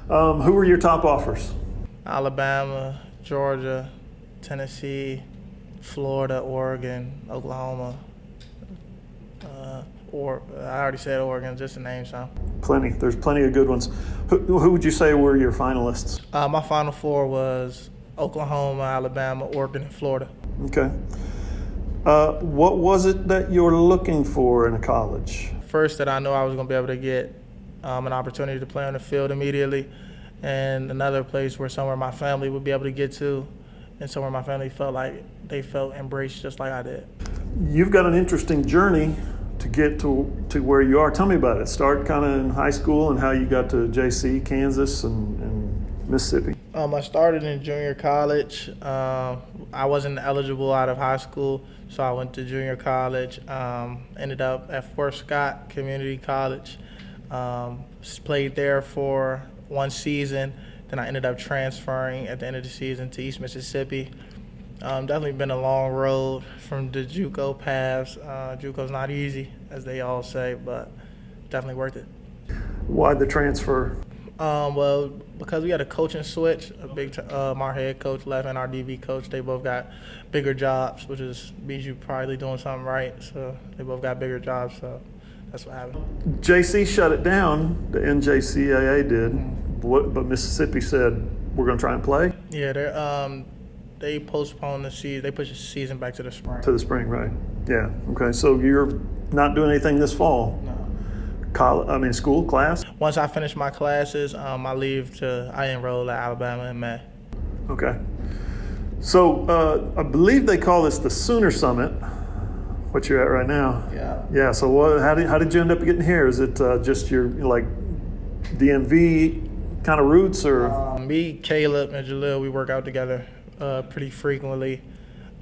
Who were your top offers? Alabama, Georgia, Tennessee, Florida, Oregon, Oklahoma. Or I already said Oregon, just to name some. Plenty. There's plenty of good ones. Who would you say were your finalists? My Final Four was Oklahoma, Alabama, Oregon, and Florida. Okay. What was it that you were looking for in a college? First, that I know I was going to be able to get an opportunity to play on the field immediately, and another place where somewhere my family would be able to get to, and somewhere my family felt like they felt embraced just like I did. You've got an interesting journey to get to where you are. Tell me about it. Start kind of in high school and how you got to JC, Kansas, and Mississippi. I started in junior college. I wasn't eligible out of high school, so I went to junior college. Ended up at Fort Scott Community College. Played there for one season. Then I ended up transferring at the end of the season to East Mississippi. Definitely been a long road from the JUCO paths. JUCO's not easy, as they all say, but definitely worth it. Why the transfer? Well, because we had a coaching switch. Our head coach left and our DB coach. They both got bigger jobs, which means you probably doing something right. So they both got bigger jobs. So that's what happened. JC shut it down. The NJCAA did, but Mississippi said we're going to try and play. Yeah, they postponed the season. They pushed the season back to the spring. To the spring, right? Yeah. Okay. So you're not doing anything this fall. No. School, class? Once I finish my classes, I enroll at Alabama in May. Okay. So I believe they call this the Sooner Summit, what you're at right now. Yeah. Yeah, so how did you end up getting here? Is it just your, DMV kind of roots, or? Me, Caleb, and Jalil, we work out together pretty frequently.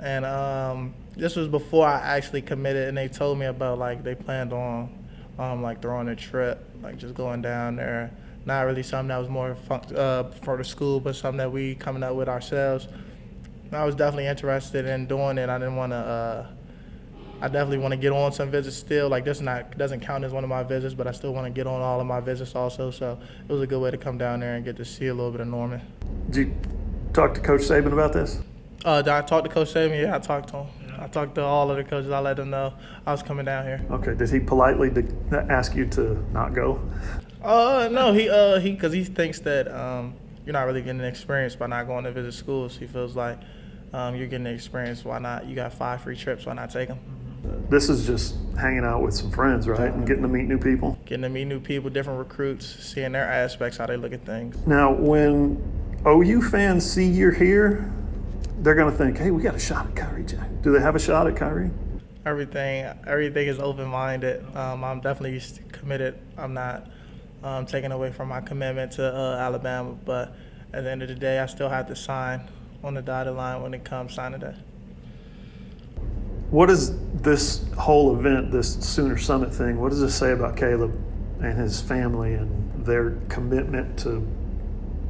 And this was before I actually committed, and they told me about, they planned on throwing a trip, just going down there. Not really something that was more for the school, but something that we coming up with ourselves. And I was definitely interested in doing it. I definitely want to get on some visits still. This doesn't count as one of my visits, but I still want to get on all of my visits also. So it was a good way to come down there and get to see a little bit of Norman. Did you talk to Coach Saban about this? Did I talk to Coach Swinney? Yeah, I talked to him. I talked to all of the coaches. I let them know I was coming down here. Okay. Did he politely ask you to not go? No. Because he thinks that you're not really getting an experience by not going to visit schools. He feels like you're getting the experience. Why not? You got 5 free trips. Why not take them? This is just hanging out with some friends, right? And getting to meet new people. Getting to meet new people, different recruits, seeing their aspects, how they look at things. Now, when OU fans see you're here, they're going to think, hey, we got a shot at Khyree Jackson. Do they have a shot at Khyree? Everything is open-minded. I'm definitely committed. I'm not taking away from my commitment to Alabama, but at the end of the day, I still have to sign on the dotted line when it comes signing day. What is this whole event, this Sooner Summit thing, what does it say about Caleb and his family and their commitment to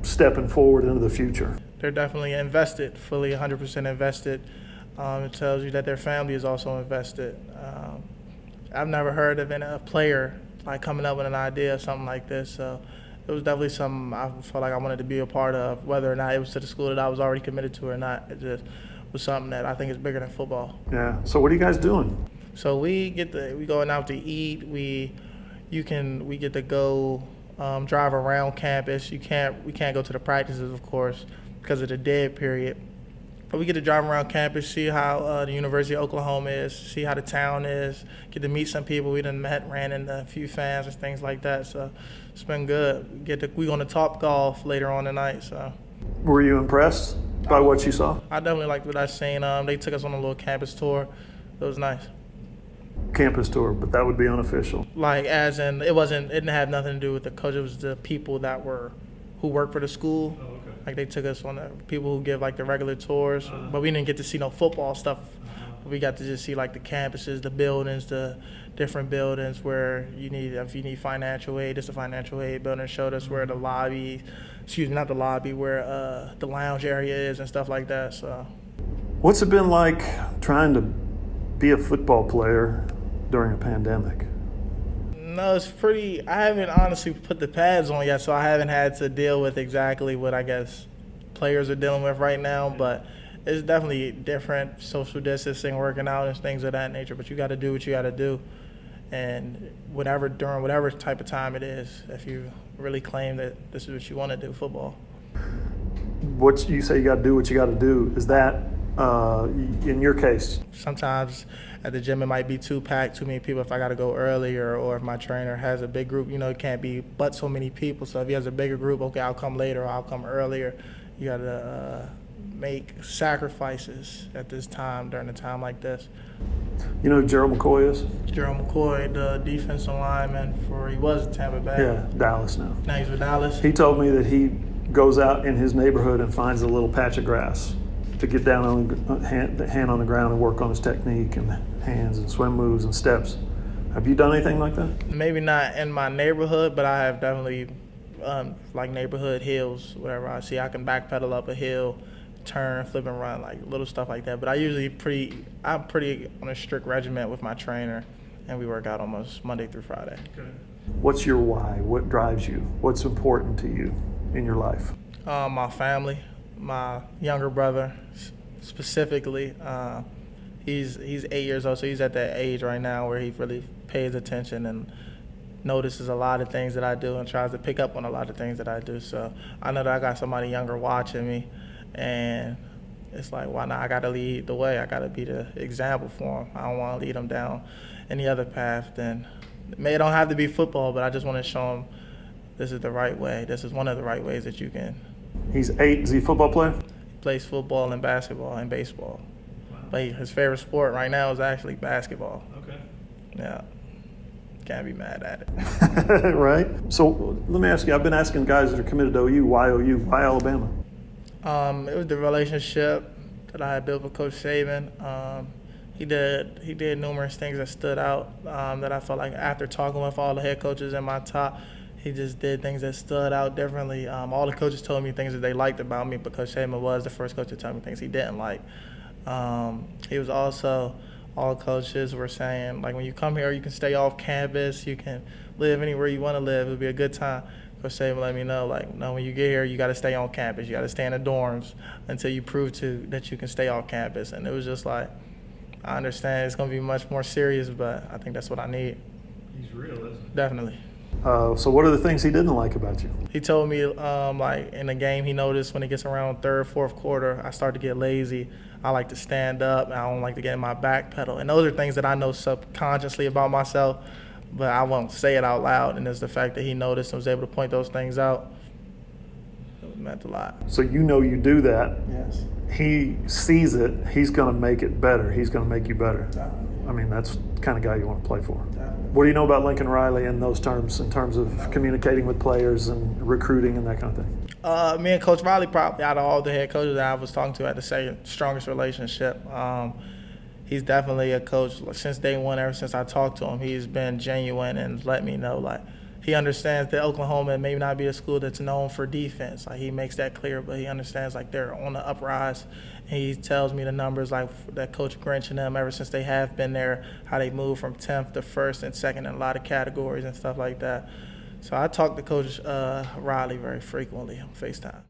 stepping forward into the future? They're definitely invested, fully 100% invested. It tells you that their family is also invested. I've never heard of a player coming up with an idea of something like this, so it was definitely something I felt like I wanted to be a part of, whether or not it was to the school that I was already committed to or not. It just was something that I think is bigger than football. Yeah. So what are you guys doing? So we going out to eat. We get to go drive around campus. We can't go to the practices, of course, because of the dead period. But we get to drive around campus, see how the University of Oklahoma is, see how the town is, get to meet some people we done met, ran into a few fans and things like that. So it's been good. We going to Top Golf later on tonight. So. Were you impressed by what you saw? I definitely liked what I seen. They took us on a little campus tour. It was nice. Campus tour, but that would be unofficial. As in, it didn't have nothing to do with the coach. It was the people who work for the school. Oh, okay. They took us on the people who give the regular tours, but we didn't get to see no football stuff. We got to just see the campuses, the buildings, the different buildings where if you need financial aid, it's a financial aid building. Showed us where the lounge area is and stuff like that. So, what's it been like trying to be a football player during a pandemic? No, it's pretty. I haven't honestly put the pads on yet, so I haven't had to deal with exactly what I guess players are dealing with right now. But it's definitely different, social distancing, working out, and things of that nature. But you got to do what you got to do, and during whatever type of time it is, if you really claim that this is what you want to do, football. What you say you got to do what you got to do, is that in your case? Sometimes at the gym it might be too packed, too many people if I got to go earlier, or if my trainer has a big group, it can't be but so many people. So if he has a bigger group, okay, I'll come later or I'll come earlier. You got to make sacrifices at this time, during a time like this. You know who Gerald McCoy is? Gerald McCoy, the defensive lineman he was at Tampa Bay. Yeah, Dallas now. Now he's with Dallas. He told me that he goes out in his neighborhood and finds a little patch of grass to get down on the hand on the ground and work on his technique and hands and swim moves and steps. Have you done anything like that? Maybe not in my neighborhood, but I have definitely like neighborhood hills, wherever I see I can backpedal up a hill, turn, flip and run, like little stuff like that. But I'm pretty on a strict regimen with my trainer, and we work out almost Monday through Friday. Okay. What's your why? What drives you? What's important to you in your life? My family, my younger brother specifically. He's 8 years old, so he's at that age right now where he really pays attention and notices a lot of things that I do and tries to pick up on a lot of things that I do. So I know that I got somebody younger watching me, and it's like, why not? I got to lead the way. I got to be the example for him. I don't want to lead him down any other path. Then it don't have to be football, but I just want to show him this is the right way. This is one of the right ways that you can. He's 8. Is he a football player? He plays football and basketball and baseball. Wow. But his favorite sport right now is actually basketball. Okay. Yeah. Can't be mad at it. Right. So let me ask you, I've been asking guys that are committed to OU, why OU? Why Alabama? It was the relationship that I had built with Coach Saban. He did numerous things that stood out that I felt like after talking with all the head coaches in my top, he just did things that stood out differently. All the coaches told me things that they liked about me, but Coach Saban was the first coach to tell me things he didn't like. He was also, all coaches were saying, like, when you come here, you can stay off campus, you can live anywhere you want to live. It'll be a good time. Coach Saban let me know, like, no, when you get here, you got to stay on campus. You got to stay in the dorms until you prove that you can stay off campus. And it was just like, I understand it's going to be much more serious, but I think that's what I need. He's real, isn't he? Definitely. So what are the things he didn't like about you? He told me, like, in the game, he noticed when it gets around third, fourth quarter, I start to get lazy. I like to stand up, and I don't like to get in my back pedal. And those are things that I know subconsciously about myself, but I won't say it out loud. And it's the fact that he noticed and was able to point those things out. It meant a lot. So you know you do that. Yes. He sees it. He's going to make it better. He's going to make you better. Definitely. I mean, that's the kind of guy you want to play for. Definitely. What do you know about Lincoln Riley in those terms, in terms of communicating with players and recruiting and that kind of thing? Me and Coach Riley, probably out of all the head coaches that I was talking to, had the second strongest relationship. He's definitely a coach. Since day one, ever since I talked to him, he's been genuine and let me know, like, he understands that Oklahoma may not be a school that's known for defense. Like, he makes that clear, but he understands, like, they're on the uprise. And he tells me the numbers, like, that Coach Grinch and them, ever since they have been there, how they move from 10th to 1st and 2nd in a lot of categories and stuff like that. So I talk to Coach Riley very frequently on FaceTime.